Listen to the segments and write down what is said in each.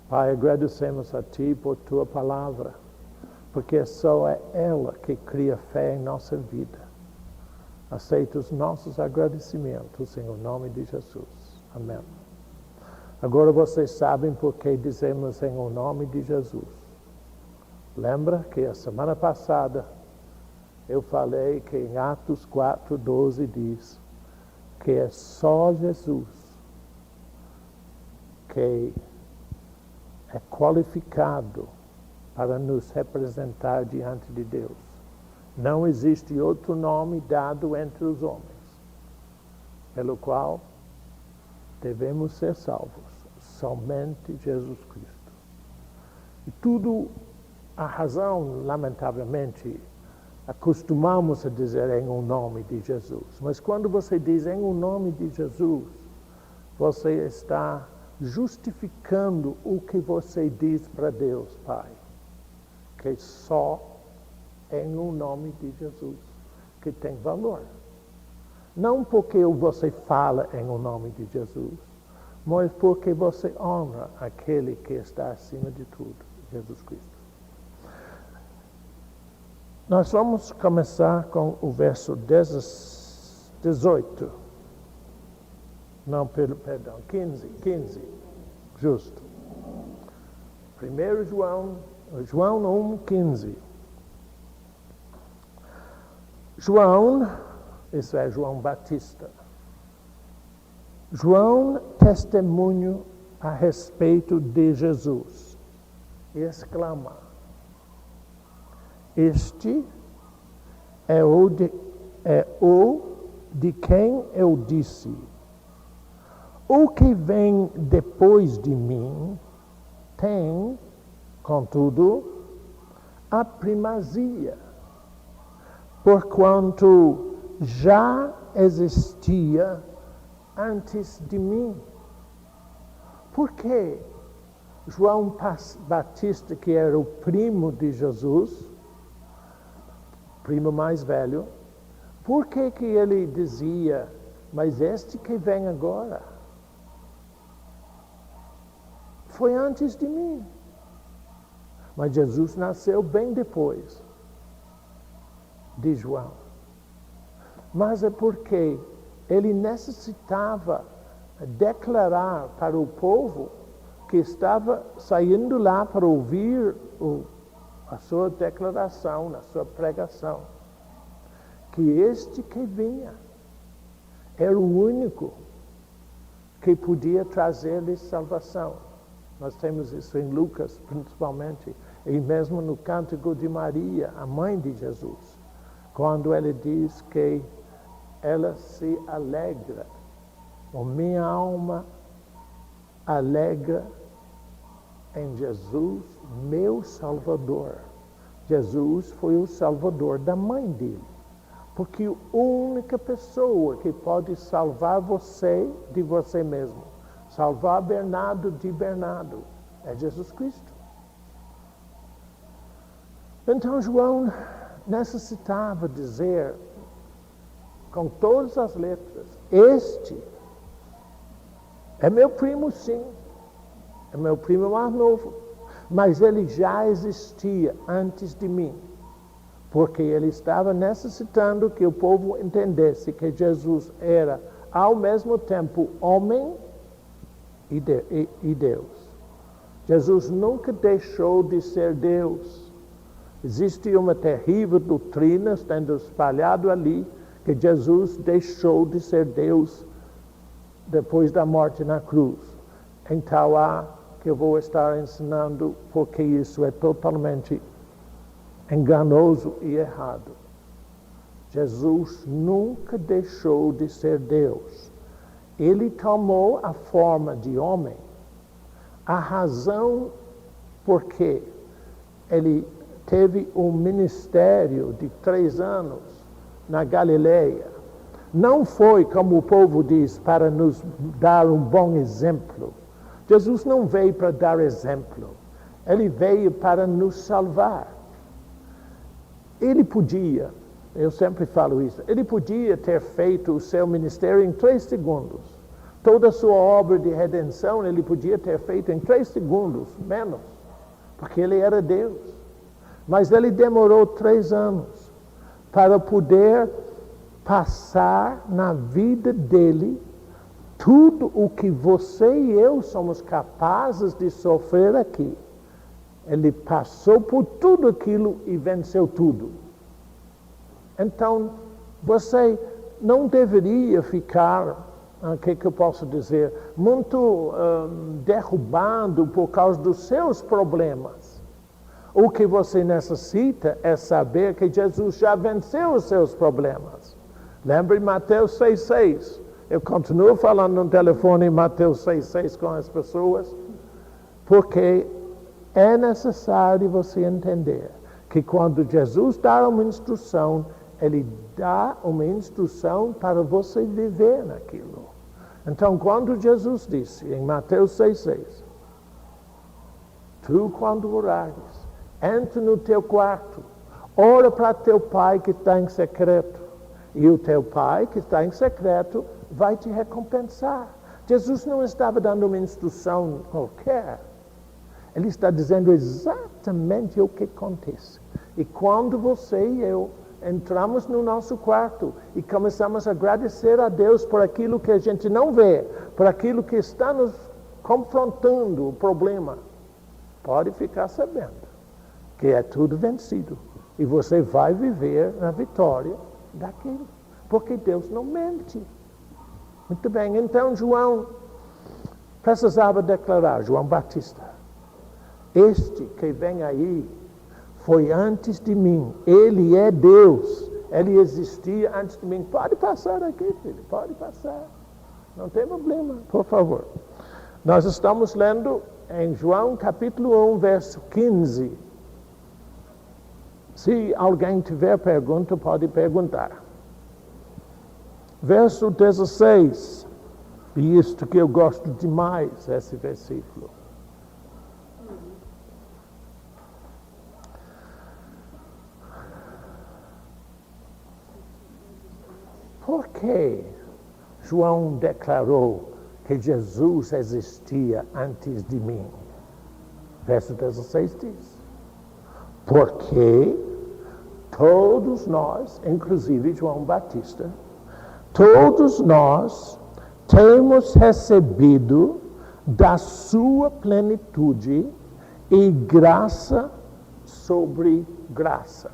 Pai, agradecemos a Ti por Tua palavra, porque só é ela que cria fé em nossa vida. Aceita os nossos agradecimentos em nome de Jesus. Amém. Agora vocês sabem por que dizemos em nome de Jesus. Lembra que a semana passada eu falei que em Atos 4:12 diz que é só Jesus que é qualificado para nos representar diante de Deus. Não existe outro nome dado entre os homens, pelo qual devemos ser salvos, somente Jesus Cristo. E tudo, a razão, lamentavelmente, acostumamos a dizer em nome de Jesus. Mas quando você diz em nome de Jesus, você está justificando o que você diz para Deus, Pai, que só em nome de Jesus que tem valor. Não porque você fala em nome de Jesus, mas porque você honra aquele que está acima de tudo, Jesus Cristo. Nós vamos começar com o verso 18. Não, perdão, 15, justo. 1 João 1:15. João, isso é João Batista. João testemunho a respeito de Jesus. Exclama: Este é o de quem eu disse: O que vem depois de mim tem, contudo, a primazia, porquanto já existia antes de mim. Por que João Batista, que era o primo de Jesus, primo mais velho, por que ele dizia, mas este que vem agora foi antes de mim? Mas Jesus nasceu bem depois de João. Mas é porque ele necessitava declarar para o povo que estava saindo lá para ouvir a sua declaração, a sua pregação, que este que vinha era o único que podia trazer-lhes salvação. Nós temos isso em Lucas, principalmente, e mesmo no Cântico de Maria, a mãe de Jesus, quando ele diz que ela se alegra, a minha alma alegra em Jesus, meu Salvador. Jesus foi o Salvador da mãe dele, porque a única pessoa que pode salvar você de você mesmo, salvar Bernardo de Bernardo, é Jesus Cristo. Então João necessitava dizer com todas as letras: este é meu primo, sim, é meu primo mais novo, mas ele já existia antes de mim, porque ele estava necessitando que o povo entendesse que Jesus era ao mesmo tempo homem e Deus. Jesus nunca deixou de ser Deus. Existe uma terrível doutrina sendo espalhada ali, que Jesus deixou de ser Deus depois da morte na cruz. Então que eu vou estar ensinando, porque isso é totalmente enganoso e errado. Jesus nunca deixou de ser Deus. Ele tomou a forma de homem. A razão por que ele teve um ministério de 3 anos na Galileia não foi, como o povo diz, para nos dar um bom exemplo. Jesus não veio para dar exemplo. Ele veio para nos salvar. Ele podia, eu sempre falo isso, ele podia ter feito o seu ministério em 3 segundos. Toda a sua obra de redenção ele podia ter feito em 3 segundos, menos, porque ele era Deus. Mas ele demorou 3 anos para poder passar na vida dele tudo o que você e eu somos capazes de sofrer aqui. Ele passou por tudo aquilo e venceu tudo. Então, você não deveria ficar, o que eu posso dizer, muito derrubado por causa dos seus problemas. O que você necessita é saber que Jesus já venceu os seus problemas. Lembre Mateus 6,6. Eu continuo falando no telefone em Mateus 6,6 com as pessoas, porque é necessário você entender que quando Jesus dá uma instrução, ele dá uma instrução para você viver naquilo. Então, quando Jesus disse em Mateus 6,6, tu quando orares, entra no teu quarto, ora para teu pai que está em secreto, e o teu pai que está em secreto vai te recompensar. Jesus não estava dando uma instrução qualquer. Ele está dizendo exatamente o que acontece. E quando você e eu entramos no nosso quarto e começamos a agradecer a Deus por aquilo que a gente não vê, por aquilo que está nos confrontando, o problema, pode ficar sabendo que é tudo vencido. E você vai viver na vitória daquilo. Porque Deus não mente. Muito bem, então João precisava declarar, João Batista, este que vem aí foi antes de mim, ele é Deus, ele existia antes de mim. Pode passar aqui, filho, pode passar, não tem problema, por favor. Nós estamos lendo em João capítulo 1, verso 15. Se alguém tiver pergunta, pode perguntar. Verso 16, e isto que eu gosto demais, esse versículo. Por que João declarou que Jesus existia antes de mim? Verso 16 diz, porque todos nós, inclusive João Batista, todos nós temos recebido da sua plenitude e graça sobre graça.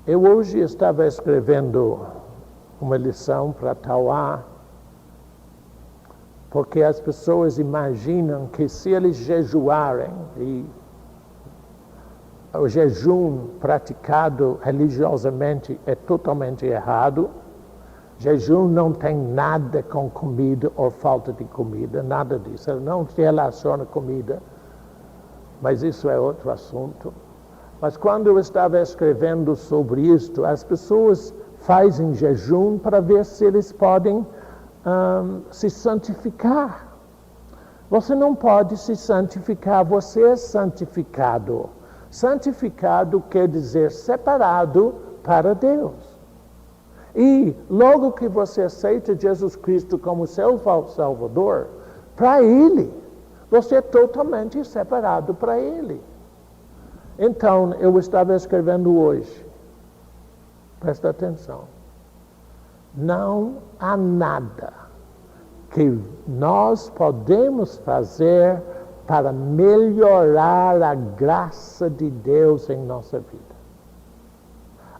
Eu hoje estava escrevendo uma lição para Tauá, porque as pessoas imaginam que se eles jejuarem, e o jejum praticado religiosamente é totalmente errado, jejum não tem nada com comida ou falta de comida, nada disso, ele não se relaciona com comida, mas isso é outro assunto. Mas quando eu estava escrevendo sobre isto, as pessoas fazem jejum para ver se eles podem se santificar. Você não pode se santificar, você é santificado. Santificado quer dizer separado para Deus. E logo que você aceita Jesus Cristo como seu Salvador, para Ele, você é totalmente separado para Ele. Então, eu estava escrevendo hoje, presta atenção, não há nada que nós podemos fazer para melhorar a graça de Deus em nossa vida.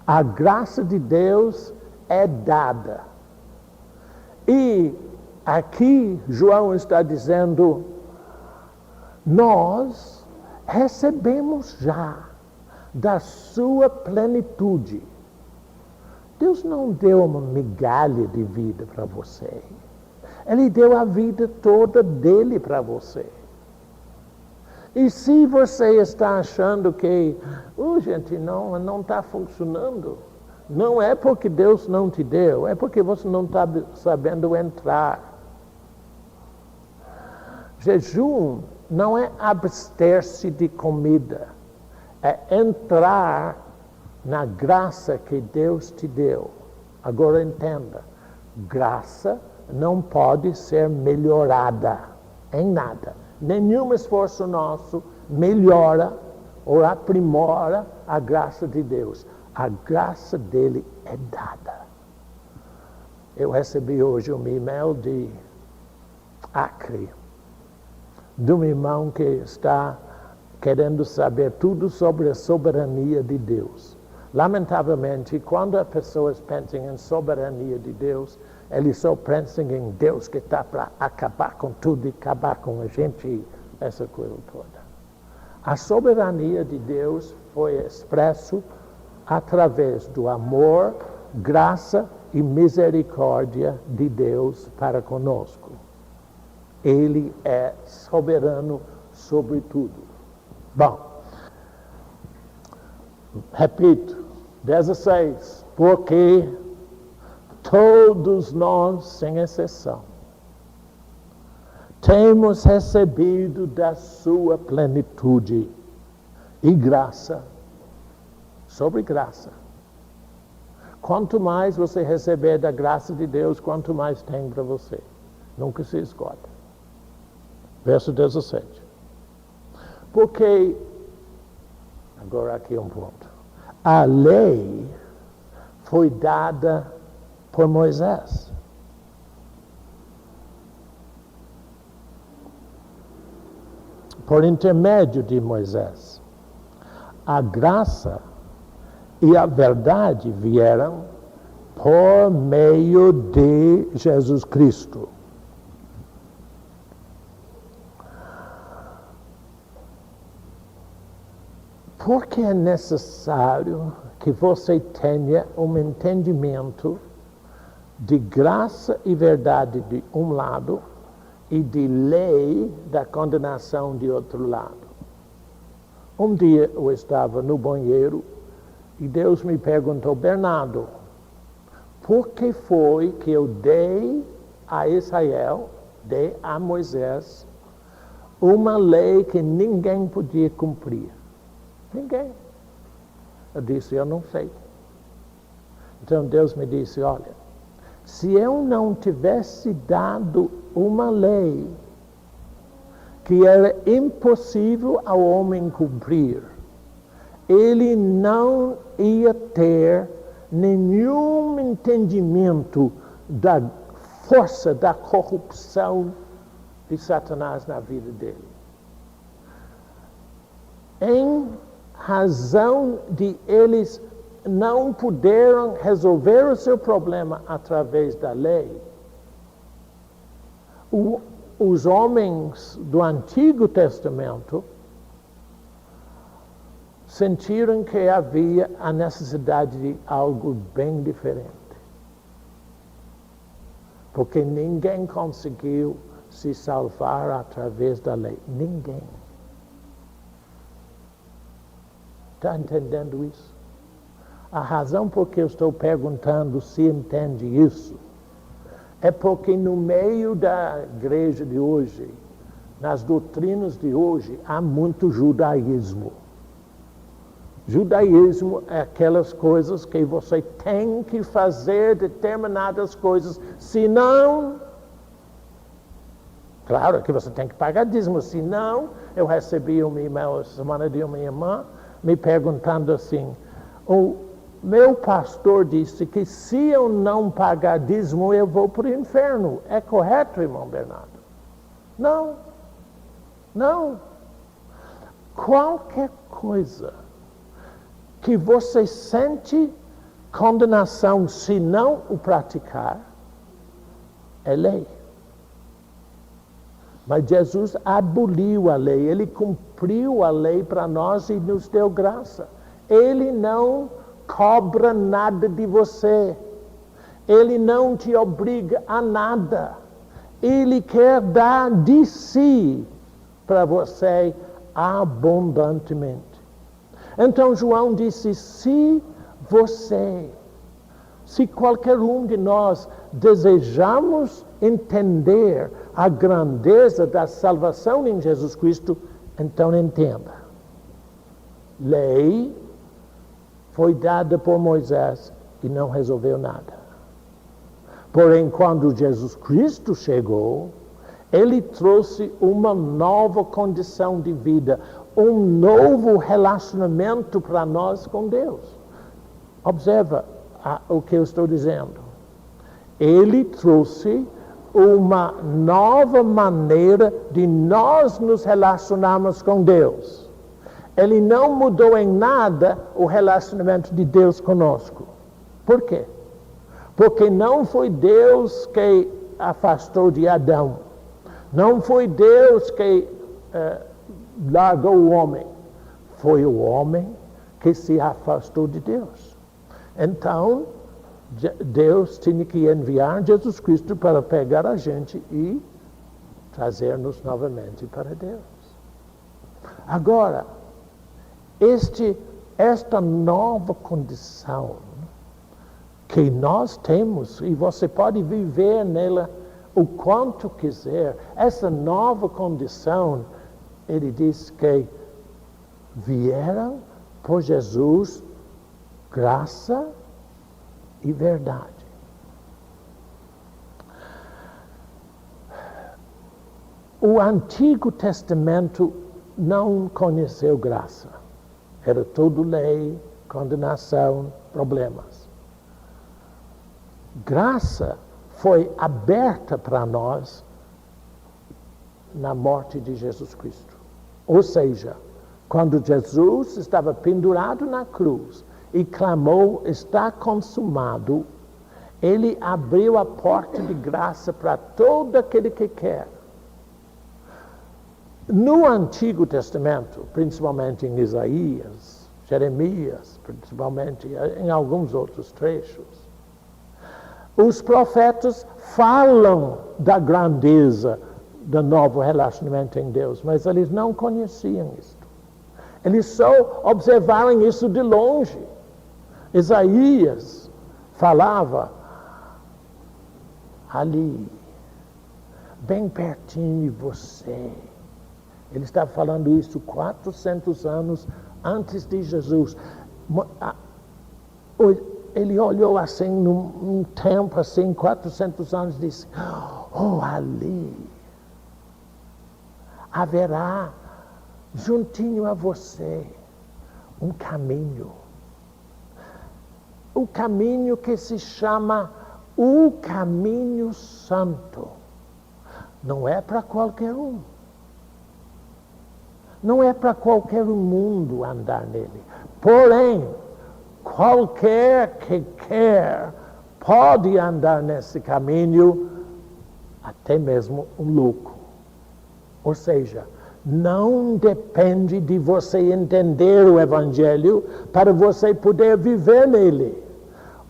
A graça de Deus é dada. E aqui João está dizendo, nós recebemos já da sua plenitude. Deus não deu uma migalha de vida para você. Ele deu a vida toda dele para você. E se você está achando que, gente, não está funcionando, não é porque Deus não te deu, é porque você não está sabendo entrar. Jejum não é abster-se de comida, é entrar na graça que Deus te deu. Agora entenda, Graça não pode ser melhorada em nada. Nenhum esforço nosso melhora ou aprimora a graça de Deus. A graça dele é dada. Eu recebi hoje um e-mail de Acre, de um irmão que está querendo saber tudo sobre a soberania de Deus. Lamentavelmente, quando as pessoas pensam em soberania de Deus, eles só pensam em Deus que está para acabar com tudo e acabar com a gente, essa coisa toda. A soberania de Deus foi expresso através do amor, graça e misericórdia de Deus para conosco. Ele é soberano sobre tudo. Bom, repito, 16, porque todos nós, sem exceção, temos recebido da sua plenitude e graça sobre graça. Quanto mais você receber da graça de Deus, quanto mais tem para você. Nunca se esgota. Verso 17. Porque, agora aqui um ponto, a lei foi dada por Moisés. Por intermédio de Moisés. A graça e a verdade vieram por meio de Jesus Cristo. Porque é necessário que você tenha um entendimento de graça e verdade de um lado e de lei da condenação de outro lado. Um dia eu estava no banheiro e Deus me perguntou: Bernardo, por que foi que eu dei a Israel, dei a Moisés, uma lei que ninguém podia cumprir? Ninguém. Eu disse: eu não sei. Então Deus me disse: olha, se eu não tivesse dado uma lei que era impossível ao homem cumprir, ele não ia ter nenhum entendimento da força da corrupção de Satanás na vida dele. Em razão de eles não puderam resolver o seu problema através da lei, os homens do Antigo Testamento sentiram que havia a necessidade de algo bem diferente. Porque ninguém conseguiu se salvar através da lei. Ninguém. Está entendendo isso? A razão por que eu estou perguntando se entende isso é porque no meio da igreja de hoje, nas doutrinas de hoje, há muito judaísmo. Judaísmo é aquelas coisas que você tem que fazer determinadas coisas, senão, claro que você tem que pagar dízimo, senão, eu recebi um e-mail essa semana de uma irmã me perguntando assim: o meu pastor disse que se eu não pagar dízimo, eu vou para o inferno. É correto, irmão Bernardo? Não. Não. Qualquer coisa que você sente condenação se não o praticar, é lei. Mas Jesus aboliu a lei, ele cumpriu a lei para nós e nos deu graça. Ele não cobra nada de você. Ele não te obriga a nada. Ele quer dar de si para você abundantemente. Então João disse: se qualquer um de nós desejamos entender a grandeza da salvação em Jesus Cristo, então entenda. Lei foi dada por Moisés e não resolveu nada. Porém, quando Jesus Cristo chegou, Ele trouxe uma nova condição de vida, um novo relacionamento para nós com Deus. Observa o que eu estou dizendo. Ele trouxe uma nova maneira de nós nos relacionarmos com Deus. Ele não mudou em nada o relacionamento de Deus conosco. Por quê? Porque não foi Deus que afastou de Adão. Não foi Deus que largou o homem. Foi o homem que se afastou de Deus. Então, Deus tinha que enviar Jesus Cristo para pegar a gente e trazer-nos novamente para Deus. Agora, esta nova condição que nós temos, e você pode viver nela o quanto quiser, essa nova condição, ele diz que vieram por Jesus graça e verdade. O Antigo Testamento não conheceu graça. Era tudo lei, condenação, problemas. Graça foi aberta para nós na morte de Jesus Cristo. Ou seja, quando Jesus estava pendurado na cruz e clamou, está consumado, ele abriu a porta de graça para todo aquele que quer. No Antigo Testamento, principalmente em Isaías, Jeremias, principalmente em alguns outros trechos, os profetas falam da grandeza do novo relacionamento em Deus, mas eles não conheciam isso. Eles só observaram isso de longe. Isaías falava ali, bem pertinho de você. Ele estava falando isso 400 anos antes de Jesus. Ele olhou assim, num tempo assim, 400 anos, e disse, oh, ali haverá juntinho a você um caminho. O caminho que se chama o caminho santo. Não é para qualquer um. Não é para qualquer mundo andar nele. Porém, qualquer que quer pode andar nesse caminho, até mesmo um louco. Ou seja, não depende de você entender o Evangelho para você poder viver nele.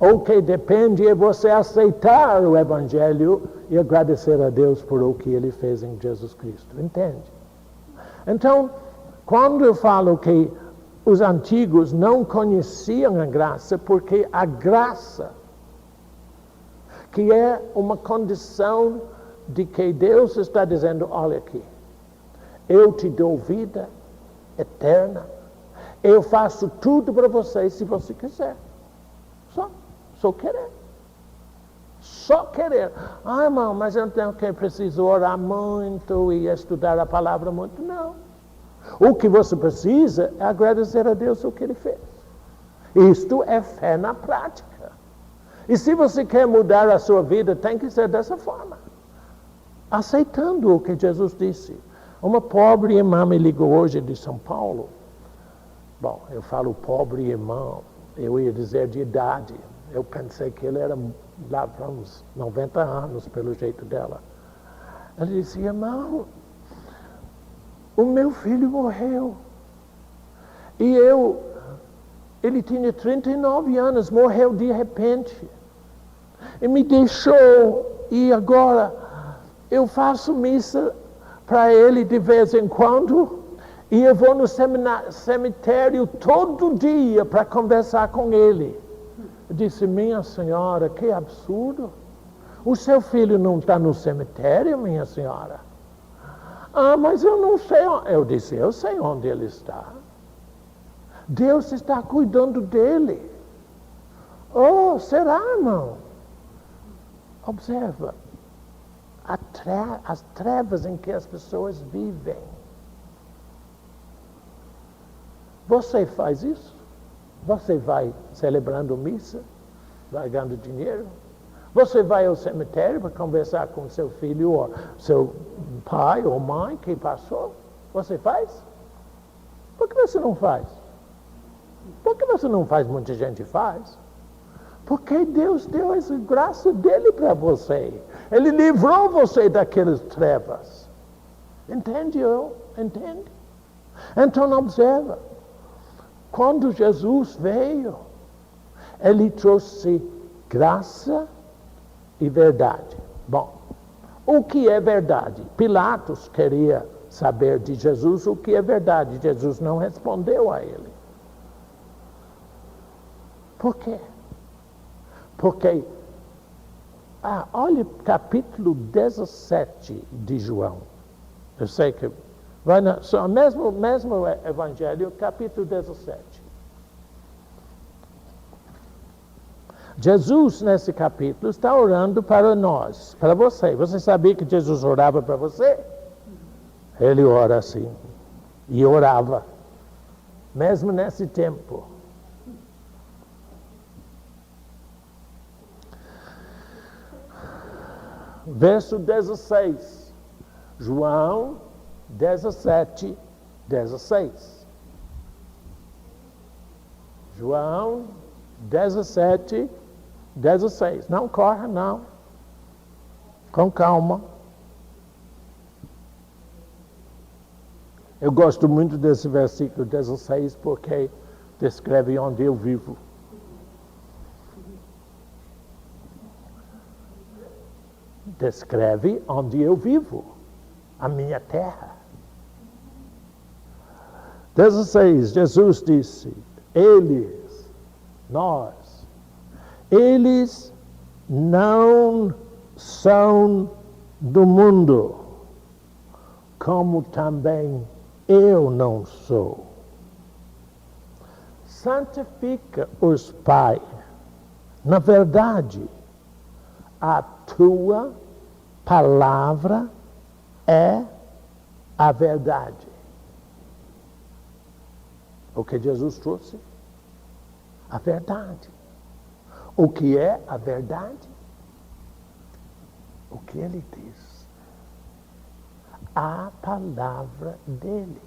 O que depende é você aceitar o Evangelho e agradecer a Deus por o que Ele fez em Jesus Cristo. Entende? Então, quando eu falo que os antigos não conheciam a graça, porque a graça, que é uma condição de que Deus está dizendo, olha aqui, eu te dou vida eterna, eu faço tudo para você se você quiser. Só querer. Só querer. Ah, irmão, mas eu tenho que preciso orar muito e estudar a palavra muito. Não. O que você precisa é agradecer a Deus o que Ele fez. Isto é fé na prática. E se você quer mudar a sua vida, tem que ser dessa forma. Aceitando o que Jesus disse. Uma pobre irmã me ligou hoje de São Paulo. Bom, eu falo pobre irmão, eu ia dizer de idade. Eu pensei que ele era lá para uns 90 anos, pelo jeito dela. Ela disse, irmão, o meu filho morreu. E ele tinha 39 anos, morreu de repente. E me deixou, e agora eu faço missa para ele de vez em quando, e eu vou no cemitério todo dia para conversar com ele. Eu disse, minha senhora, que absurdo. O seu filho não está no cemitério, minha senhora? Ah, mas eu não sei onde. Eu disse, eu sei onde ele está. Deus está cuidando dele. Oh, será, irmão? Observa as trevas em que as pessoas vivem. Você faz isso? Você vai celebrando missa, vai ganhando dinheiro? Você vai ao cemitério para conversar com seu filho ou seu pai ou mãe que passou? Você faz? Por que você não faz? Por que você não faz? Muita gente faz. Porque Deus deu essa graça dele para você. Ele livrou você daquelas trevas. Entende? Entende? Então observa. Quando Jesus veio, ele trouxe graça e verdade. Bom, o que é verdade? Pilatos queria saber de Jesus o que é verdade. Jesus não respondeu a ele. Por quê? Porque, olha capítulo 17 de João. Eu sei que vai no mesmo evangelho, capítulo 17. Jesus, nesse capítulo, está orando para nós, para você. Você sabia que Jesus orava para você? Ele ora assim. E orava. Mesmo nesse tempo. Verso 16. João 17, 16. João 17, 16. Não corra, não. Com calma. Eu gosto muito desse versículo 16 porque descreve onde eu vivo. Descreve onde eu vivo, a minha terra. 16, Jesus disse, eles não são do mundo, como também eu não sou. Santifica-os, Pai, na verdade, a tua palavra é a verdade. O que Jesus trouxe? A verdade. O que é a verdade? O que ele diz? A palavra dele.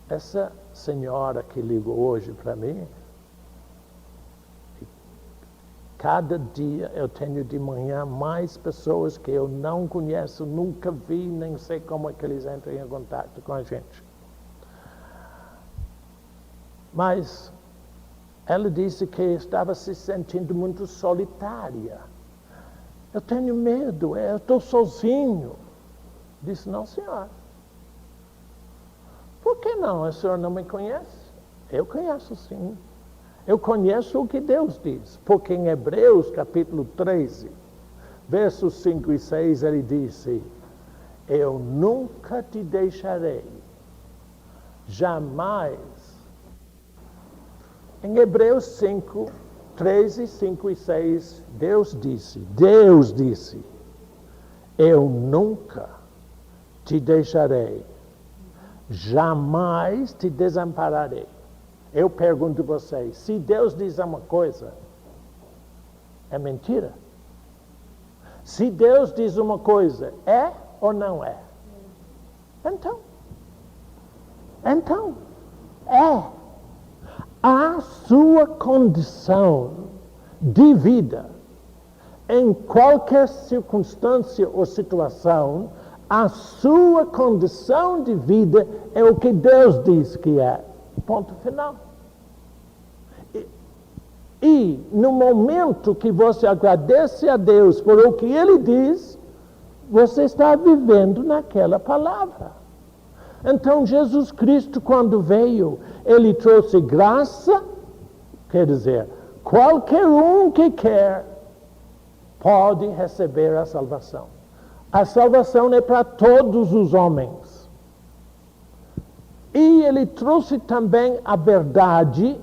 Essa senhora que ligou hoje para mim, cada dia eu tenho de manhã mais pessoas que eu não conheço, nunca vi, nem sei como é que eles entram em contato com a gente. Mas ela disse que estava se sentindo muito solitária. Eu tenho medo, eu estou sozinho. Disse, não, senhora. Por que não? A senhora não me conhece? Eu conheço, sim. Eu conheço o que Deus diz, porque em Hebreus capítulo 13, versos 5 e 6, ele disse, eu nunca te deixarei, jamais. Em Hebreus 5, 13, 5 e 6, Deus disse, eu nunca te deixarei, jamais te desampararei. Eu pergunto a vocês, se Deus diz uma coisa, é mentira? Se Deus diz uma coisa, é ou não é? Então, é. A sua condição de vida, em qualquer circunstância ou situação, a sua condição de vida é o que Deus diz que é. Ponto final. E no momento que você agradece a Deus por o que Ele diz, você está vivendo naquela palavra. Então Jesus Cristo, quando veio, Ele trouxe graça, quer dizer, qualquer um que quer pode receber a salvação. A salvação é para todos os homens. E ele trouxe também a verdade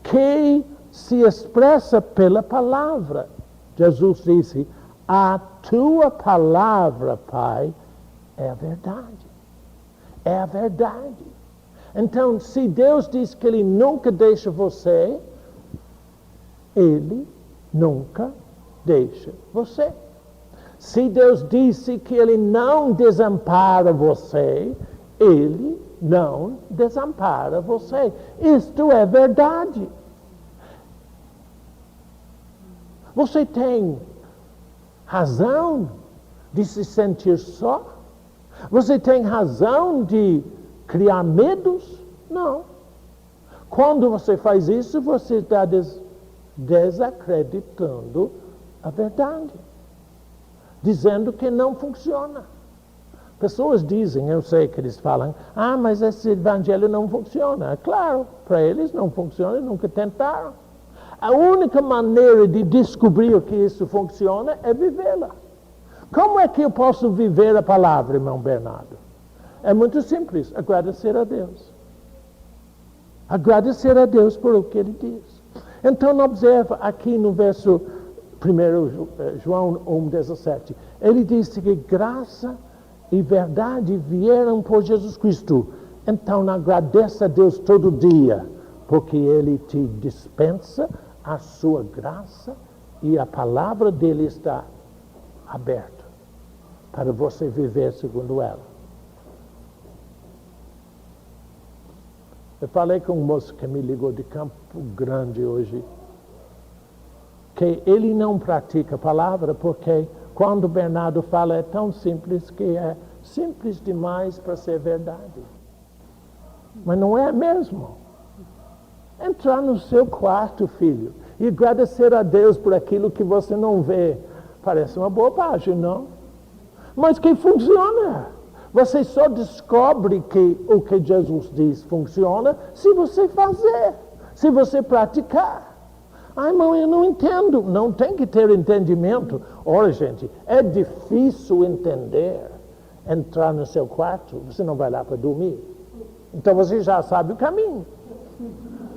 que se expressa pela palavra. Jesus disse, a tua palavra, Pai, é a verdade. É a verdade. Então, se Deus diz que Ele nunca deixa você, Ele nunca deixa você. Se Deus disse que Ele não desampara você, Ele não desampara você. Isto é verdade. Você tem razão de se sentir só? Você tem razão de criar medos? Não. Quando você faz isso, você está desacreditando a verdade, dizendo que não funciona. Pessoas dizem, eu sei que eles falam, mas esse evangelho não funciona. Claro, para eles não funciona, nunca tentaram. A única maneira de descobrir que isso funciona é vivê-la. Como é que eu posso viver a palavra, irmão Bernardo? É muito simples, agradecer a Deus. Agradecer a Deus por o que Ele diz. Então, observa aqui no verso 1 João 1,17. Ele disse que graça e verdade vieram por Jesus Cristo. Então, agradeça a Deus todo dia, porque Ele te dispensa a sua graça e a palavra dele está aberta para você viver segundo ela. Eu falei com um moço que me ligou de Campo Grande hoje, que ele não pratica a palavra porque quando Bernardo fala é tão simples que é simples demais para ser verdade. Mas não é mesmo. Entrar no seu quarto, filho, e agradecer a Deus por aquilo que você não vê. Parece uma boa página, não? Mas que funciona. Você só descobre que o que Jesus diz funciona se você fazer, se você praticar. Irmão, eu não entendo. Não tem que ter entendimento. Olha, gente, é difícil entender. Entrar no seu quarto, você não vai lá para dormir. Então você já sabe o caminho.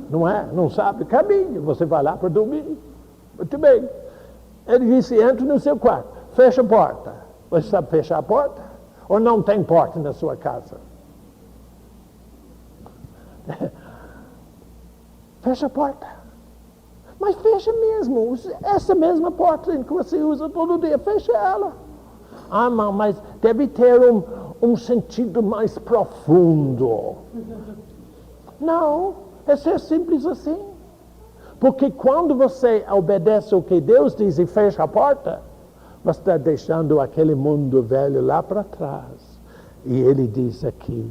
Não é? Não sabe o caminho. Você vai lá para dormir. Muito bem. Ele disse, entre no seu quarto, fecha a porta. Você sabe fechar a porta? Ou não tem porta na sua casa? Fecha a porta. Mas fecha mesmo. Essa mesma porta que você usa todo dia, fecha ela. Irmão, mas deve ter um sentido mais profundo. Não, é ser simples assim. Porque quando você obedece o que Deus diz e fecha a porta, você está deixando aquele mundo velho lá para trás. E Ele diz aqui,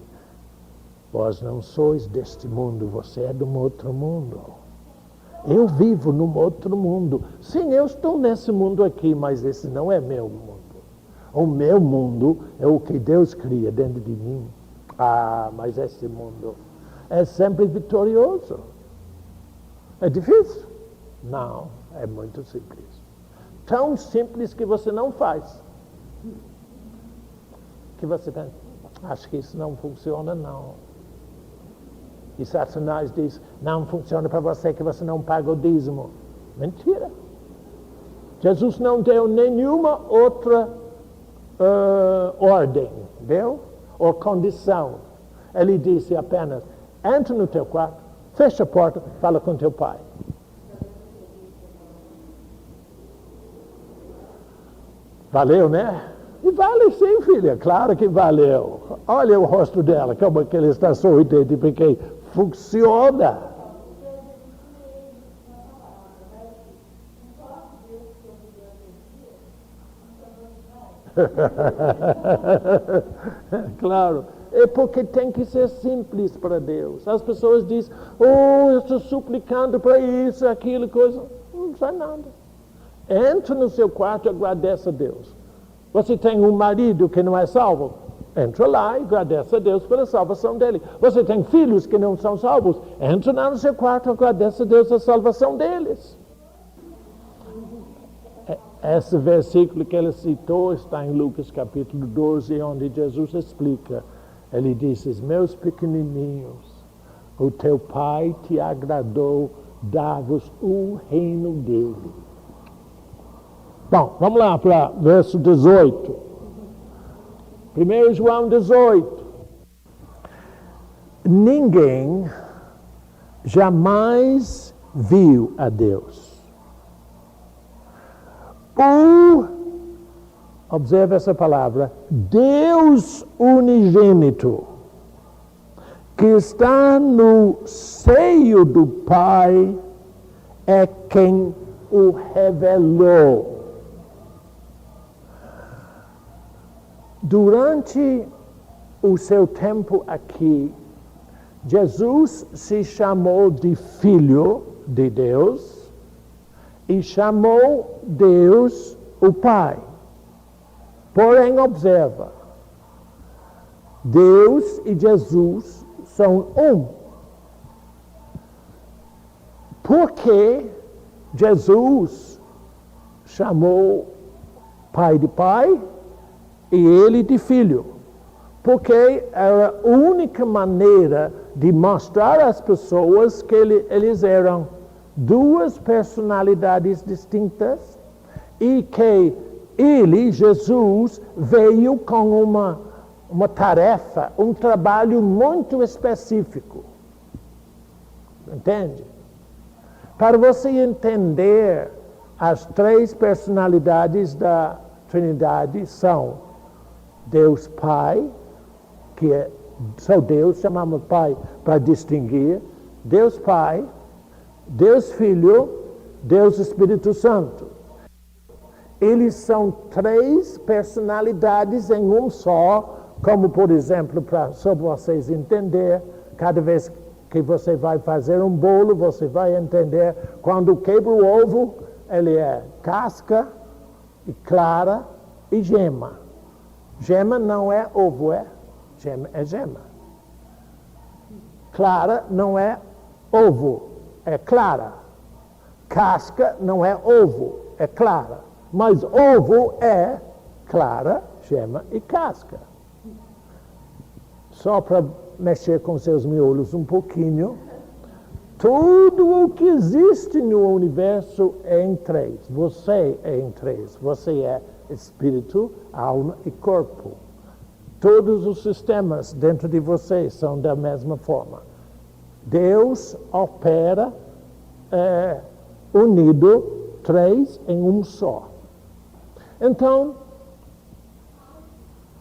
vós não sois deste mundo, você é de um outro mundo. Eu vivo num outro mundo. Sim, eu estou nesse mundo aqui, mas esse não é meu mundo. O meu mundo é o que Deus cria dentro de mim. Mas esse mundo é sempre vitorioso. É difícil? Não, é muito simples. Tão simples que você não faz. Que você pensa, acho que isso não funciona, não. E Satanás diz, não funciona para você que você não paga o dízimo. Mentira. Jesus não deu nenhuma outra ordem, viu? Ou condição. Ele disse apenas, entra no teu quarto, fecha a porta, fala com teu pai. Valeu, né? E vale sim, filha, claro que valeu. Olha o rosto dela, como que ele está sorridente, porque funciona. Claro, é porque tem que ser simples para Deus. As pessoas dizem, eu estou suplicando para isso, aquilo, coisa. Não sai nada. Entra no seu quarto e agradece a Deus. Você tem um marido que não é salvo? Entra lá e agradece a Deus pela salvação dele. Você tem filhos que não são salvos? Entra lá no seu quarto e agradece a Deus a salvação deles. Esse versículo que ele citou está em Lucas capítulo 12, onde Jesus explica. Ele diz, meus pequenininhos, o teu pai te agradou dar-vos o reino dele. Bom, vamos lá para verso 18. 1 João 18. Ninguém jamais viu a Deus. Observe essa palavra, Deus unigênito, que está no seio do Pai, é quem o revelou. Durante o seu tempo aqui, Jesus se chamou de Filho de Deus e chamou Deus o Pai. Porém, observa, Deus e Jesus são um. Por que Jesus chamou Pai de Pai e Ele de Filho? Porque era a única maneira de mostrar às pessoas que eles eram duas personalidades distintas e que ele, Jesus, veio com uma tarefa, um trabalho muito específico. Entende? Para você entender as três personalidades da Trindade são Deus Pai, que é só Deus, chamamos Pai para distinguir, Deus Pai, Deus Filho, Deus Espírito Santo. Eles são três personalidades em um só, como por exemplo, só para vocês entenderem, cada vez que você vai fazer um bolo, você vai entender, quando quebra o ovo, ele é casca, e clara e gema. Gema não é ovo, gema é gema. Clara não é ovo, é clara. Casca não é ovo, é clara. Mas ovo é clara, gema e casca. Só para mexer com seus miolos um pouquinho, tudo o que existe no universo é em três. Você é em três. Você é espírito, alma e corpo. Todos os sistemas dentro de você são da mesma forma. Deus opera unido, três em um só. Então,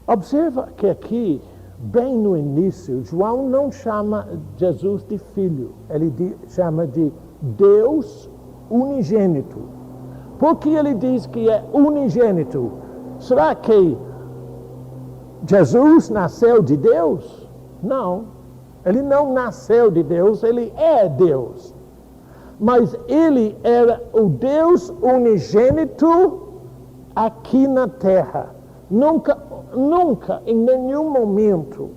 observa que aqui, bem no início, João não chama Jesus de filho, ele chama de Deus unigênito. Por que ele diz que é unigênito? Será que Jesus nasceu de Deus? Não, ele não nasceu de Deus, ele é Deus. Mas ele era o Deus unigênito aqui na terra. Nunca, em nenhum momento,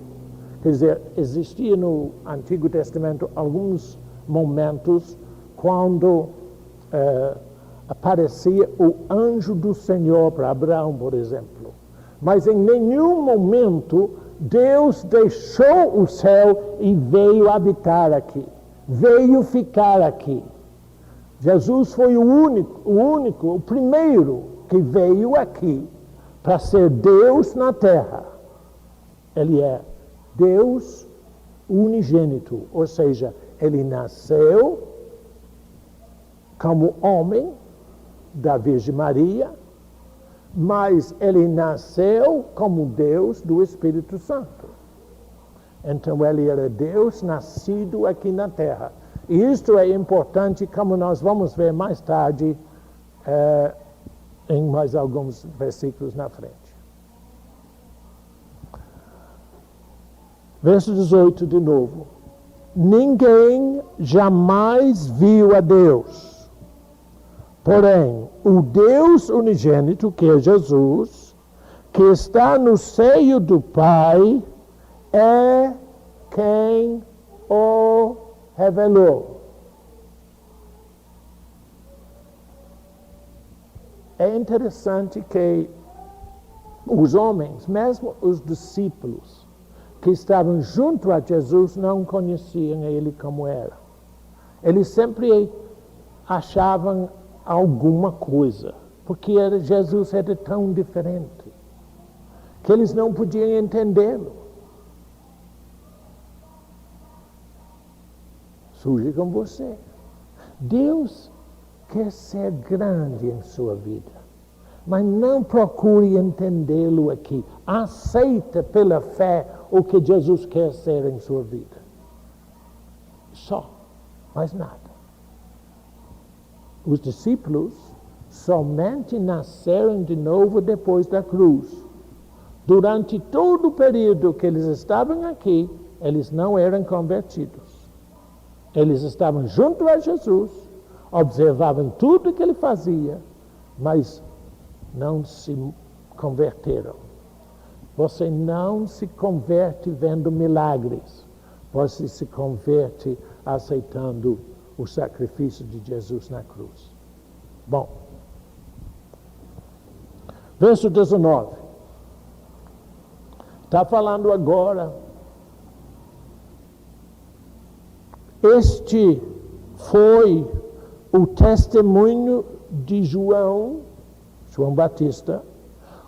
quer dizer, existia no Antigo Testamento alguns momentos quando aparecia o anjo do Senhor para Abraão, por exemplo. Mas em nenhum momento Deus deixou o céu e veio habitar aqui, veio ficar aqui. Jesus foi o único, o primeiro que veio aqui para ser Deus na terra. Ele é Deus unigênito, ou seja, ele nasceu como homem da Virgem Maria, mas ele nasceu como Deus do Espírito Santo. Então ele era Deus nascido aqui na terra. E isto é importante, como nós vamos ver mais tarde, em mais alguns versículos na frente. Verso 18 de novo. Ninguém jamais viu a Deus. Porém, o Deus unigênito, que é Jesus, que está no seio do Pai, é quem o revelou. É interessante que os homens, mesmo os discípulos, que estavam junto a Jesus, não conheciam ele como era. Eles sempre achavam alguma coisa, porque Jesus era tão diferente, que eles não podiam entendê-lo. Surge com você. Deus quer ser grande em sua vida, mas não procure entendê-lo aqui. Aceita pela fé o que Jesus quer ser em sua vida. Só, mais nada. Os discípulos somente nasceram de novo depois da cruz. Durante todo o período que eles estavam aqui, eles não eram convertidos. Eles estavam junto a Jesus, observavam tudo que ele fazia, mas não se converteram. Você não se converte vendo milagres. Você se converte aceitando o sacrifício de Jesus na cruz. Bom, verso 19. Está falando agora. Este foi o testemunho de João Batista,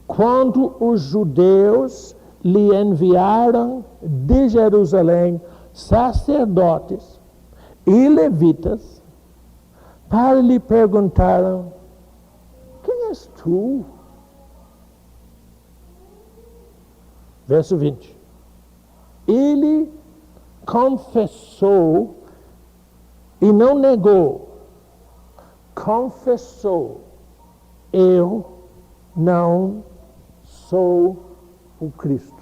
quando os judeus lhe enviaram de Jerusalém sacerdotes e levitas para lhe perguntarem: quem és tu? Verso 20. Ele confessou e não negou. Confessou: eu não sou o Cristo.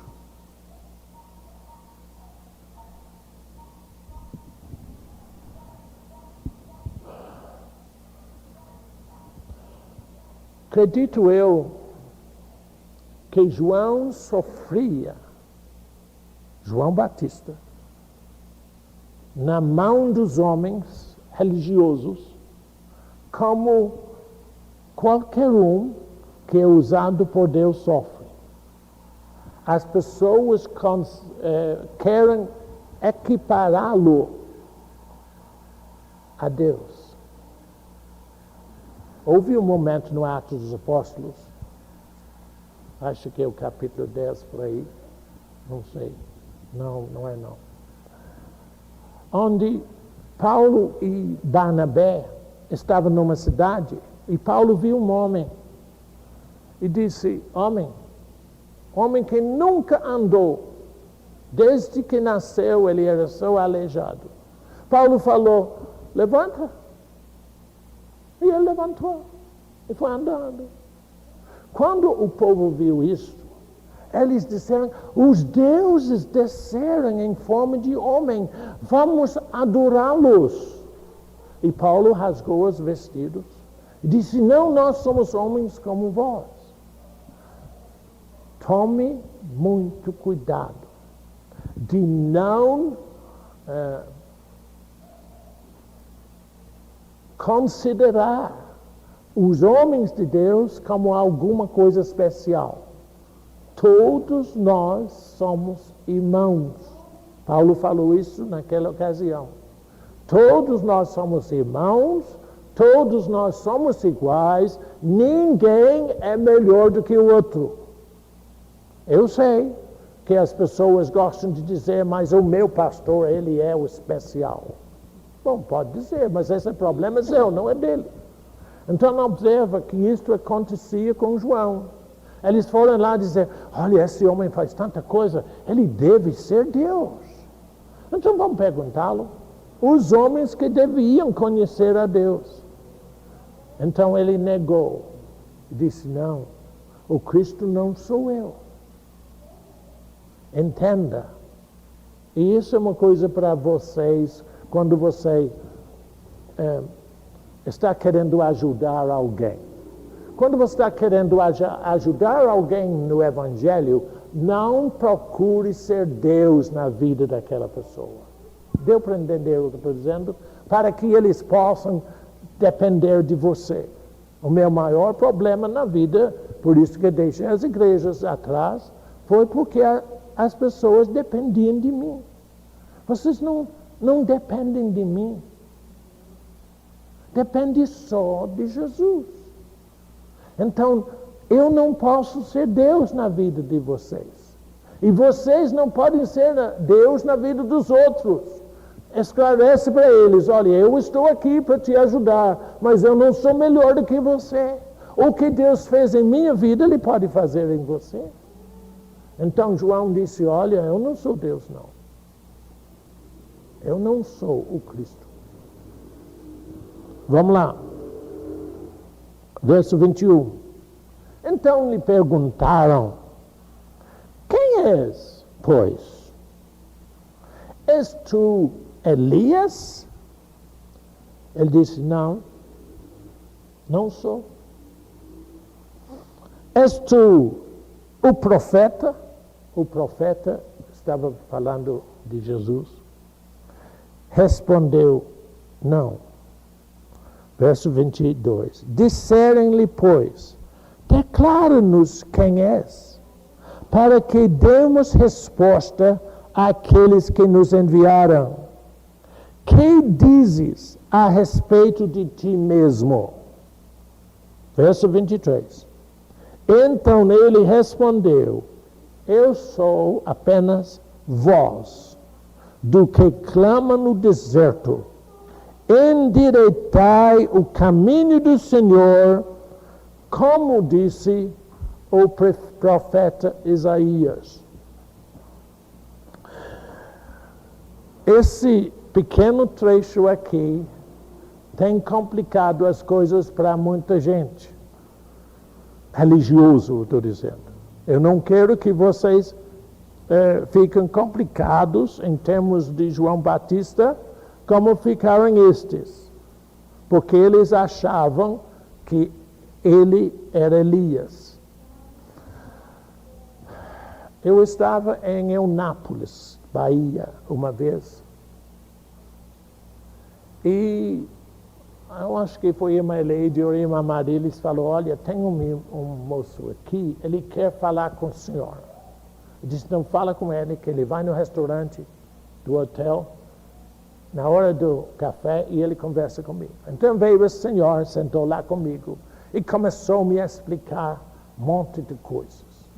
Acredito eu que João Batista, na mão dos homens religiosos, como qualquer um que é usado por Deus sofre. As pessoas querem equipará-lo a Deus. Houve um momento no Atos dos Apóstolos, acho que é o capítulo 10 por aí, não sei, não é, onde Paulo e Barnabé estavam numa cidade e Paulo viu um homem e disse: homem que nunca andou, desde que nasceu ele era só aleijado. Paulo falou: levanta. E ele levantou e foi andando. Quando o povo viu isso, eles disseram: os deuses desceram em forma de homem, vamos adorá-los. E Paulo rasgou os vestidos e disse: não, nós somos homens como vós. Tome muito cuidado de não considerar os homens de Deus como alguma coisa especial. Todos nós somos irmãos. Paulo falou isso naquela ocasião. Todos nós somos irmãos, todos nós somos iguais, ninguém é melhor do que o outro. Eu sei que as pessoas gostam de dizer: mas o meu pastor, ele é o especial. Bom, pode dizer, mas esse problema é seu, não é dele. Então observa que isto acontecia com João. Eles foram lá dizer: olha, esse homem faz tanta coisa, ele deve ser Deus. Então vamos perguntá-lo. Os homens que deviam conhecer a Deus. Então ele negou. Disse: não, o Cristo não sou eu. Entenda. E isso é uma coisa para vocês, quando você está querendo ajudar alguém. Quando você está querendo ajudar alguém no Evangelho, não procure ser Deus na vida daquela pessoa. Deu para entender o que eu estou dizendo? Para que eles possam depender de você. O meu maior problema na vida, por isso que deixei as igrejas atrás, foi porque as pessoas dependiam de mim. Vocês não dependem de mim. depende só de Jesus. Então, eu não posso ser Deus na vida de vocês. E vocês não podem ser Deus na vida dos outros. Esclarece para eles, olha, eu estou aqui para te ajudar, mas eu não sou melhor do que você. O que Deus fez em minha vida, Ele pode fazer em você. Então João disse, olha, eu não sou Deus, não. Eu não sou o Cristo. Vamos lá. Verso 21. Então lhe perguntaram, quem és, pois? És tu Elias? Ele disse, não sou. És tu o profeta? O profeta estava falando de Jesus. Respondeu, não. Verso 22. Disseram-lhe, pois, declara-nos quem és, para que demos resposta àqueles que nos enviaram. Que dizes a respeito de ti mesmo? Verso 23. Então ele respondeu, eu sou apenas voz do que clama no deserto. Endireitai o caminho do Senhor, como disse o profeta Isaías. Esse pequeno trecho aqui tem complicado as coisas para muita gente. Religioso, estou dizendo. Eu não quero que vocês fiquem complicados em termos de João Batista, como ficaram estes. Porque eles achavam que ele era Elias. Eu estava em Eunápolis, Bahia, uma vez. E eu acho que foi uma lady ou uma Maria, eles falou, olha, tem um moço aqui, ele quer falar com o senhor. Eu disse, não fala com ele, que ele vai no restaurante do hotel, na hora do café, e ele conversa comigo. Então veio esse senhor, sentou lá comigo, e começou a me explicar um monte de coisas.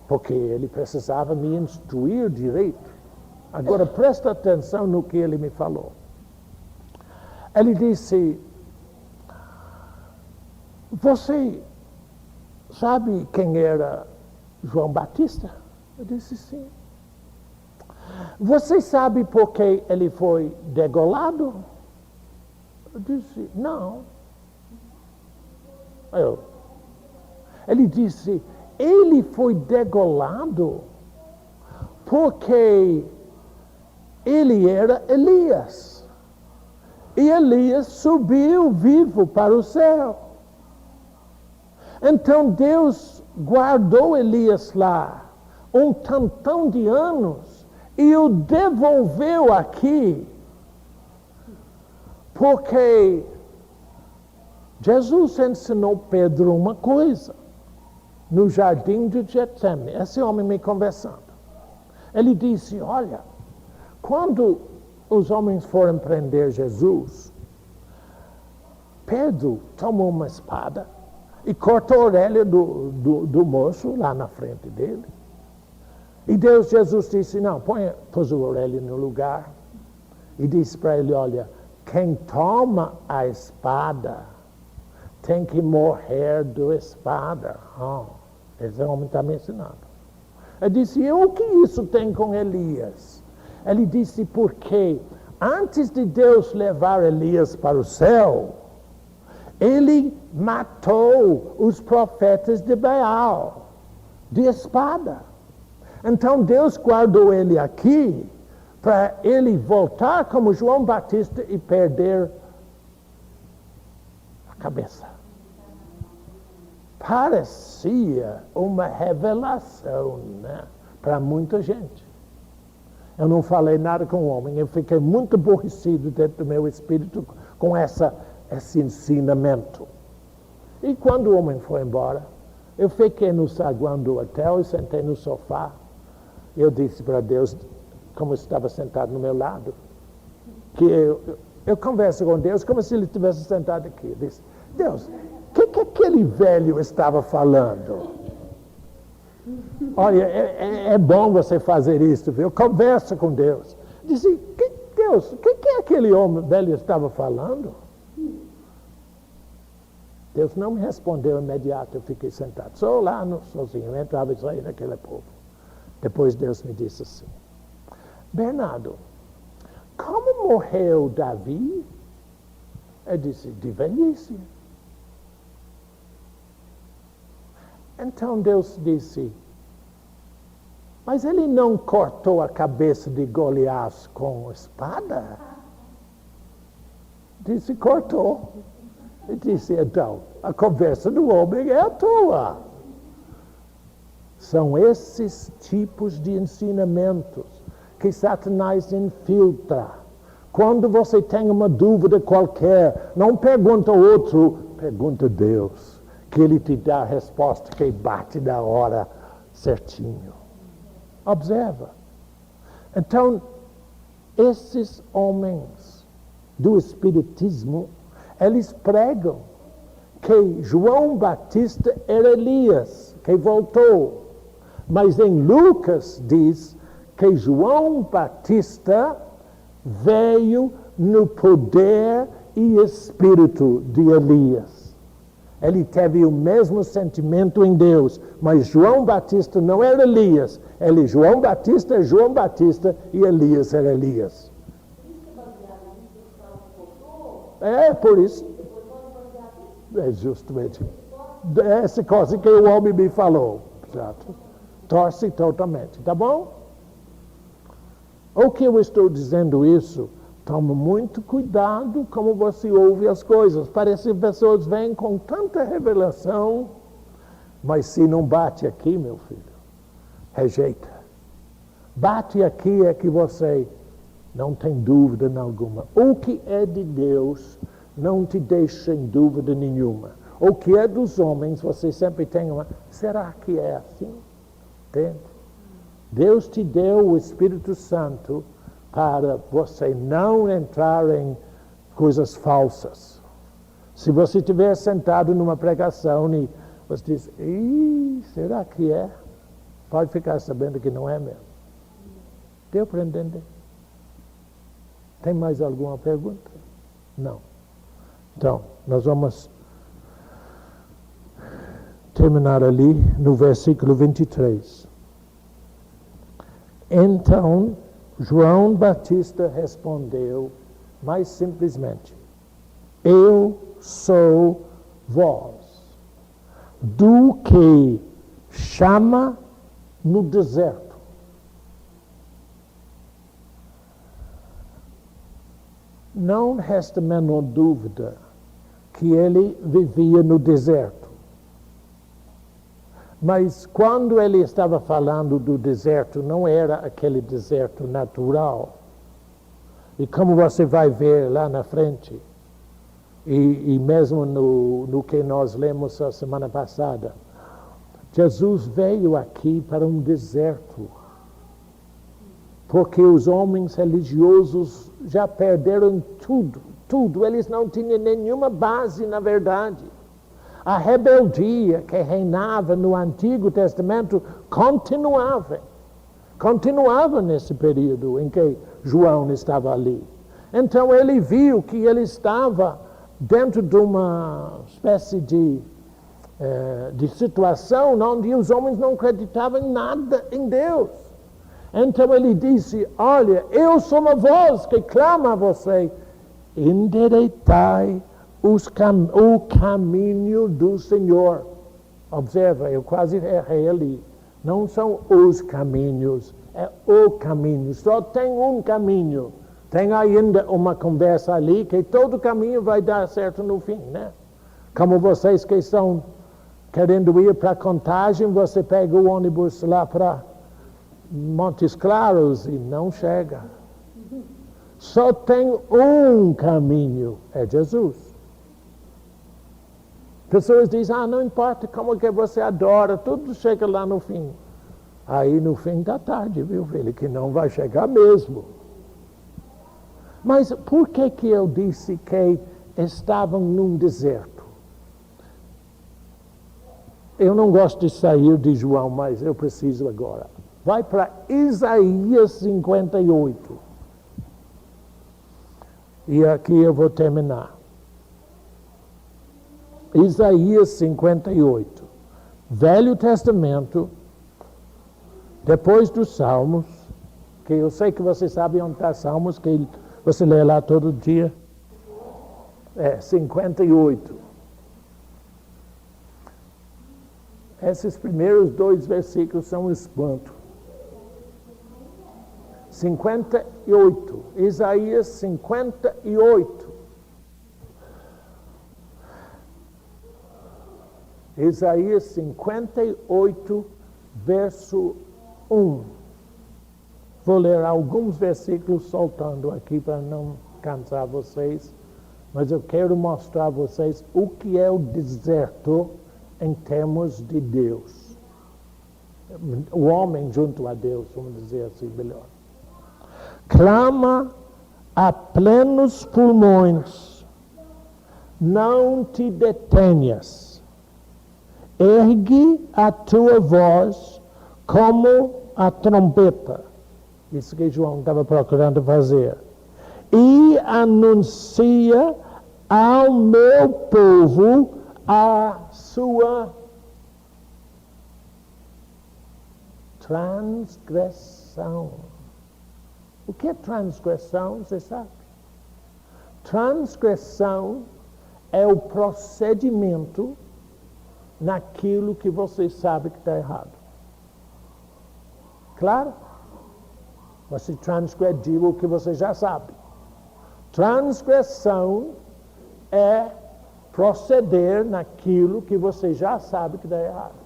Porque ele precisava me instruir direito. Agora presta atenção no que ele me falou. Ele disse, você sabe quem era João Batista? Eu disse, sim. Você sabe por que ele foi degolado? Eu disse, não. Ele disse, ele foi degolado porque ele era Elias. E Elias subiu vivo para o céu. Então Deus guardou Elias lá um tantão de anos e o devolveu aqui. Porque Jesus ensinou Pedro uma coisa no jardim de Getsemane. Esse homem me conversando. Ele disse, olha, quando os homens foram prender Jesus, Pedro tomou uma espada e cortou a orelha do moço lá na frente dele. E Jesus disse, não, pôs a orelha no lugar. E disse para ele, olha, quem toma a espada tem que morrer da espada. Esse homem está me ensinando. Ele disse, e o que isso tem com Elias? Ele disse, porque antes de Deus levar Elias para o céu, ele matou os profetas de Baal, de espada. Então Deus guardou ele aqui, para ele voltar como João Batista e perder a cabeça. Parecia uma revelação, né, para muita gente. Eu não falei nada com o homem, eu fiquei muito aborrecido dentro do meu espírito com esse ensinamento. E quando o homem foi embora, eu fiquei no saguão do hotel e sentei no sofá. Eu disse para Deus, como estava sentado no meu lado, que Eu converso com Deus como se ele estivesse sentado aqui. Diz, Deus, o que aquele velho estava falando? Olha, é bom você fazer isso, viu? Conversa com Deus. Diz, Deus, o que aquele homem velho estava falando? Deus não me respondeu imediato, eu fiquei sentado. Só lá sozinho, entrava e saía daquele povo. Depois Deus me disse assim, Bernardo, como morreu Davi? Eu disse, de velhice. Então Deus disse, mas ele não cortou a cabeça de Golias com espada? Disse, cortou. E disse, então, a conversa do homem é à toa. São esses tipos de ensinamentos que Satanás infiltra. Quando você tem uma dúvida qualquer, não pergunta ao outro, pergunta a Deus, que Ele te dá a resposta que bate na hora certinho. Observa. Então, esses homens do Espiritismo, eles pregam que João Batista era Elias, que voltou. Mas em Lucas diz que João Batista veio no poder e espírito de Elias. Ele teve o mesmo sentimento em Deus, mas João Batista não era Elias. João Batista é João Batista e Elias era Elias. É por isso. É justamente essa coisa que o homem me falou. Exato. Torce totalmente, tá bom? O que eu estou dizendo isso, toma muito cuidado como você ouve as coisas. Parece que pessoas vêm com tanta revelação, mas se não bate aqui, meu filho, rejeita. Bate aqui é que você não tem dúvida alguma. O que é de Deus não te deixa em dúvida nenhuma. O que é dos homens, você sempre tem uma, será que é assim? Entende? Deus te deu o Espírito Santo para você não entrar em coisas falsas. Se você estiver sentado numa pregação e você diz, será que é? Pode ficar sabendo que não é mesmo. Deu para entender? Tem mais alguma pergunta? Não. Então, nós vamos terminar ali no versículo 23. Então, João Batista respondeu mais simplesmente, eu sou voz do que chama no deserto. Não resta a menor dúvida que ele vivia no deserto. Mas quando ele estava falando do deserto, não era aquele deserto natural. E como você vai ver lá na frente, e mesmo no que nós lemos a semana passada, Jesus veio aqui para um deserto. Porque os homens religiosos já perderam tudo. Eles não tinham nenhuma base na verdade. A rebeldia que reinava no Antigo Testamento continuava nesse período em que João estava ali. Então ele viu que ele estava dentro de uma espécie de situação onde os homens não acreditavam em nada em Deus. Então ele disse, olha, eu sou uma voz que clama a você, endireitai o caminho do Senhor. Observa, eu quase errei ali. Não são os caminhos, é o caminho. Só tem um caminho. Tem ainda uma conversa ali que todo caminho vai dar certo no fim, né? Como vocês que estão querendo ir para Contagem, você pega o ônibus lá para Montes Claros e não chega. Só tem um caminho, é Jesus. Pessoas dizem, não importa como que você adora, tudo chega lá no fim. Aí no fim da tarde, viu, filho, que não vai chegar mesmo. Mas por que eu disse que estavam num deserto? Eu não gosto de sair de João, mas eu preciso agora. Vai para Isaías 58. E aqui eu vou terminar. Isaías 58. Velho Testamento, depois dos Salmos, que eu sei que você sabe onde está Salmos, que você lê lá todo dia. 58. Esses primeiros 2 versículos são um espanto. 58. Isaías 58. Isaías 58, verso 1. Vou ler alguns versículos soltando aqui para não cansar vocês, mas eu quero mostrar a vocês o que é o deserto em termos de Deus. O homem junto a Deus, vamos dizer assim melhor. Clama a plenos pulmões, não te detenhas. Ergue a tua voz como a trombeta. Isso que João estava procurando fazer. E anuncia ao meu povo a sua transgressão. O que é transgressão, você sabe? Transgressão é o procedimento naquilo que você sabe que está errado. Claro? Você transgrediu o que você já sabe. Transgressão é proceder naquilo que você já sabe que está errado.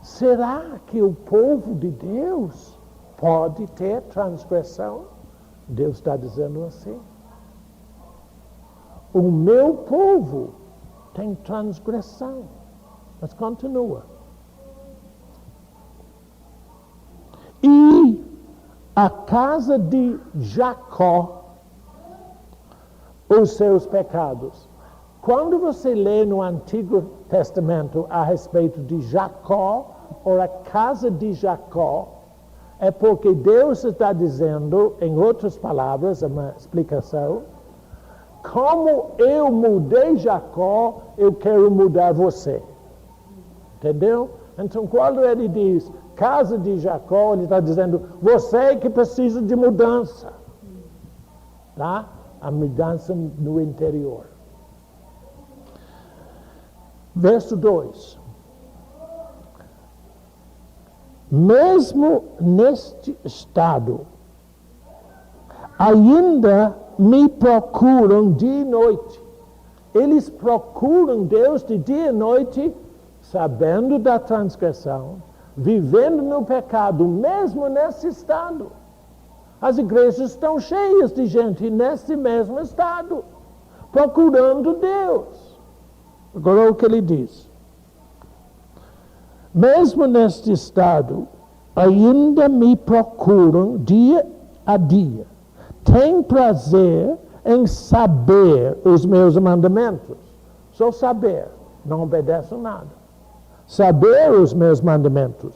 Será que o povo de Deus pode ter transgressão? Deus está dizendo assim. O meu povo tem transgressão. Mas continua. E a casa de Jacó, os seus pecados. Quando você lê no Antigo Testamento a respeito de Jacó, ou a casa de Jacó, é porque Deus está dizendo, em outras palavras, uma explicação, como eu mudei Jacó, eu quero mudar você. Entendeu? Então, quando ele diz casa de Jacó, ele está dizendo, você que precisa de mudança. Tá? A mudança no interior. Verso 2. Mesmo neste estado, ainda me procuram dia e noite. Eles procuram Deus de dia e noite, sabendo da transgressão, vivendo no pecado, mesmo nesse estado. As igrejas estão cheias de gente nesse mesmo estado, procurando Deus. Agora o que ele diz? Mesmo neste estado, ainda me procuram dia a dia. Tem prazer em saber os meus mandamentos. Só saber, não obedeço nada. Saber os meus mandamentos.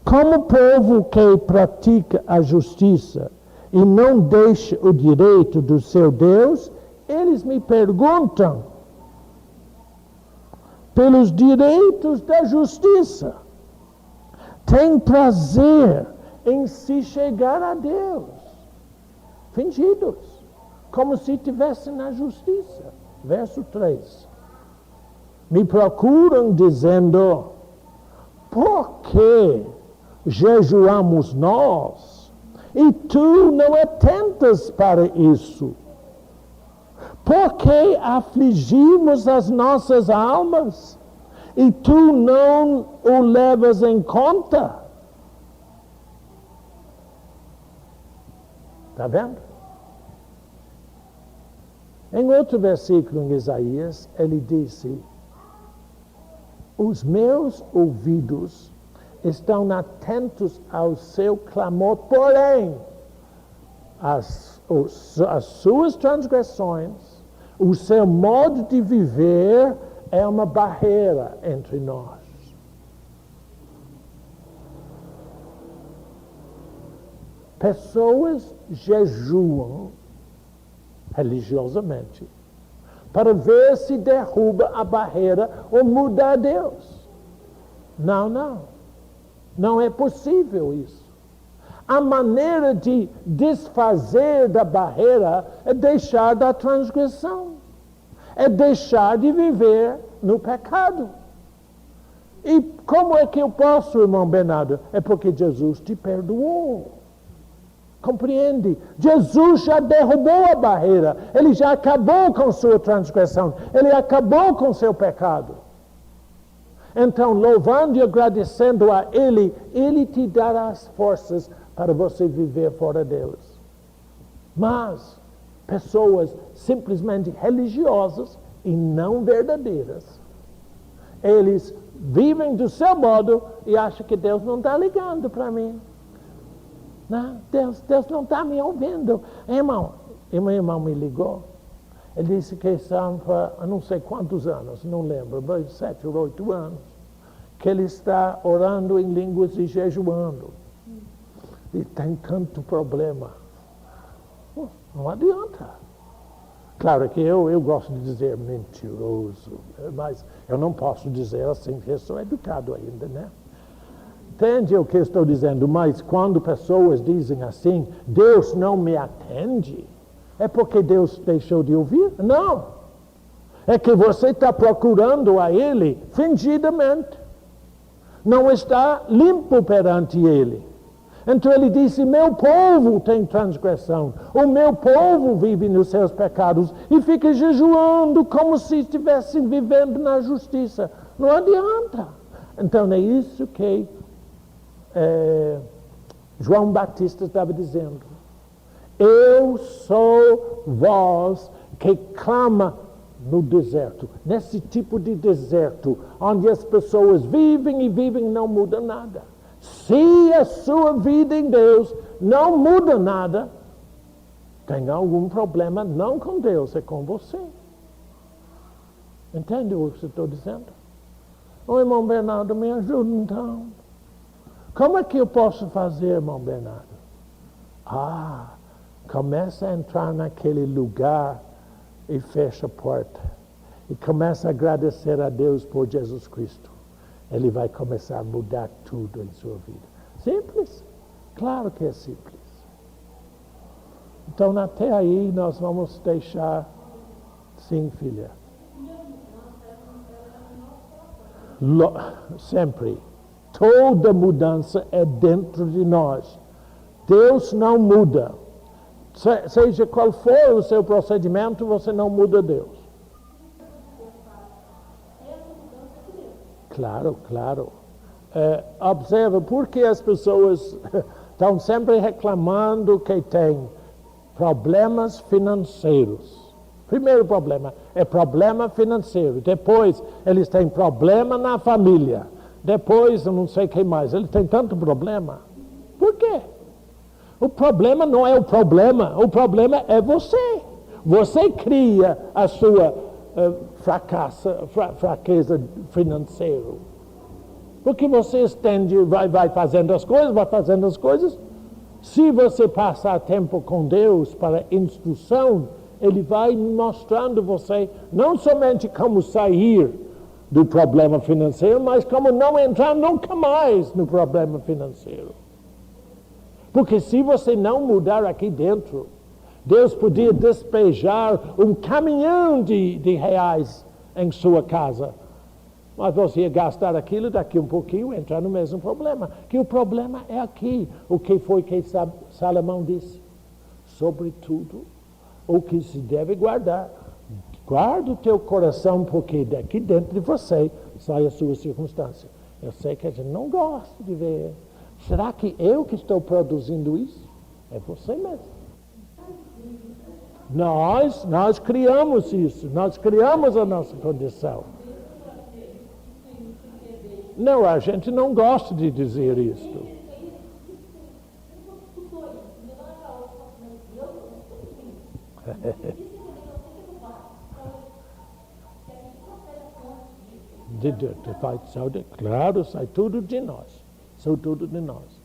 Como povo que pratica a justiça e não deixa o direito do seu Deus, eles me perguntam pelos direitos da justiça. Tem prazer em se chegar a Deus. Fingidos, como se estivessem na justiça. Verso 3. Me procuram dizendo, por que jejuamos nós e tu não atentas para isso? Por que afligimos as nossas almas e tu não o levas em conta? Está vendo? Em outro versículo em Isaías, ele disse, os meus ouvidos estão atentos ao seu clamor, porém, as suas transgressões, o seu modo de viver é uma barreira entre nós. Pessoas jejuam religiosamente para ver se derruba a barreira ou muda a Deus. Não. Não é possível isso. A maneira de desfazer da barreira é deixar da transgressão. É deixar de viver no pecado. E como é que eu posso, irmão Bernardo? É porque Jesus te perdoou. Compreende? Jesus já derrubou a barreira. Ele já acabou com sua transgressão. Ele acabou com seu pecado. Então, louvando e agradecendo a Ele, Ele te dará as forças para você viver fora deles. Mas pessoas simplesmente religiosas e não verdadeiras, eles vivem do seu modo e acham que Deus não está ligando para mim. Não, Deus não está me ouvindo. Irmão, meu irmão me ligou. Ele disse que estava há não sei quantos anos, não lembro, 7 ou 8 anos, que ele está orando em línguas e jejuando. E tem tanto problema. Não adianta. Claro que eu gosto de dizer mentiroso, mas eu não posso dizer assim, porque eu sou educado ainda, né? Entende o que eu estou dizendo? Mas quando pessoas dizem assim, Deus não me atende, é porque Deus deixou de ouvir? Não. É que você está procurando a Ele fingidamente. Não está limpo perante Ele. Então ele disse, meu povo tem transgressão. O meu povo vive nos seus pecados e fica jejuando como se estivessem vivendo na justiça. Não adianta. Então é isso que João Batista estava dizendo. Eu sou voz que clama no deserto, nesse tipo de deserto, onde as pessoas vivem e não muda nada. Se a sua vida em Deus não muda nada, tem algum problema não com Deus, é com você. Entende o que eu estou dizendo? Ô irmão Bernardo, me ajuda então. Como é que eu posso fazer, irmão Bernardo? Começa a entrar naquele lugar e fecha a porta. E começa a agradecer a Deus por Jesus Cristo. Ele vai começar a mudar tudo em sua vida. Simples? Claro que é simples. Então, até aí, nós vamos deixar... Sim, filha. Sempre. Toda mudança é dentro de nós. Deus não muda. Seja qual for o seu procedimento, você não muda Deus. Claro. Observa, por que as pessoas estão sempre reclamando que tem problemas financeiros. Primeiro problema é problema financeiro. Depois, eles têm problema na família. Depois, eu não sei o que mais. Eles têm tanto problema. Por quê? O problema não é o problema é você. Você cria a sua fraqueza financeira. Porque você estende, vai fazendo as coisas. Se você passar tempo com Deus para instrução, Ele vai mostrando você não somente como sair do problema financeiro, mas como não entrar nunca mais no problema financeiro. Porque se você não mudar aqui dentro, Deus podia despejar um caminhão de reais em sua casa. Mas você ia gastar aquilo, daqui um pouquinho, entrar no mesmo problema. Que o problema é aqui. O que foi que Salomão disse? Sobretudo, o que se deve guardar. Guarda o teu coração, porque daqui dentro de você sai a sua circunstância. Eu sei que a gente não gosta de ver. Será que eu que estou produzindo isso? É você mesmo. Nós criamos isso. Nós criamos a nossa condição. Não, a gente não gosta de dizer isto. Claro, sai tudo de nós. Sai tudo de nós.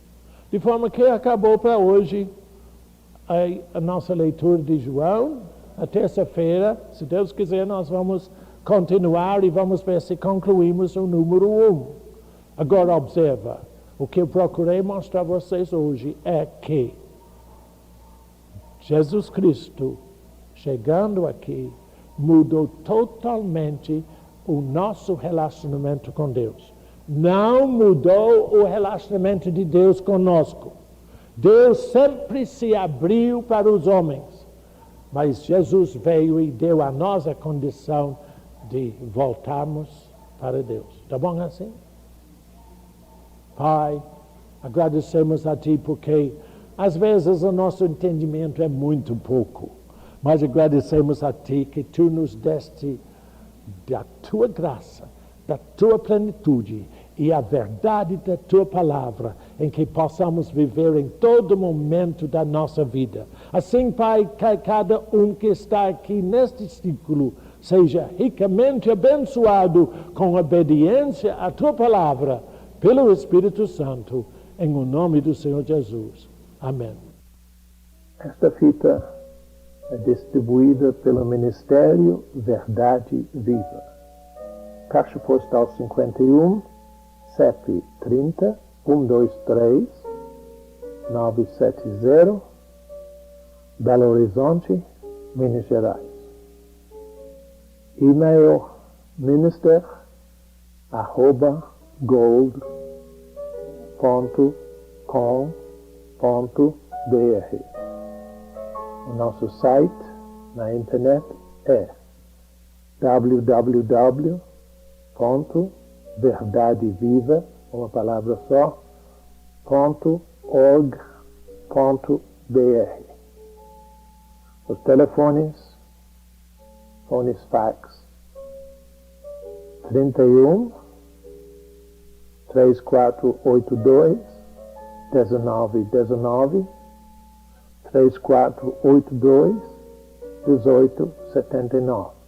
De forma que acabou para hoje a nossa leitura de João. A terça-feira, se Deus quiser, nós vamos continuar e vamos ver se concluímos o número 1. Agora observa, o que eu procurei mostrar a vocês hoje é que Jesus Cristo, chegando aqui, mudou totalmente o nosso relacionamento com Deus. Não mudou o relacionamento de Deus conosco. Deus sempre se abriu para os homens, mas Jesus veio e deu a nós a condição de voltarmos para Deus. Está bom assim? Pai, agradecemos a Ti porque às vezes o nosso entendimento é muito pouco, mas agradecemos a Ti que Tu nos deste da Tua graça, da Tua plenitude e a verdade da Tua palavra, em que possamos viver em todo momento da nossa vida. Assim, Pai, que cada um que está aqui neste círculo seja ricamente abençoado com obediência à Tua palavra, pelo Espírito Santo, em o nome do Senhor Jesus. Amém. Esta fita é distribuída pelo Ministério Verdade Viva. Caixa Postal 51, CEP 30 123 970, Belo Horizonte, Minas Gerais. E-mail minister@gold.com.br. O nosso site na internet é www.verdadeviva, uma palavra só, .org.br. Os telefones, fones fax 31 3482 1919, 3482 1879.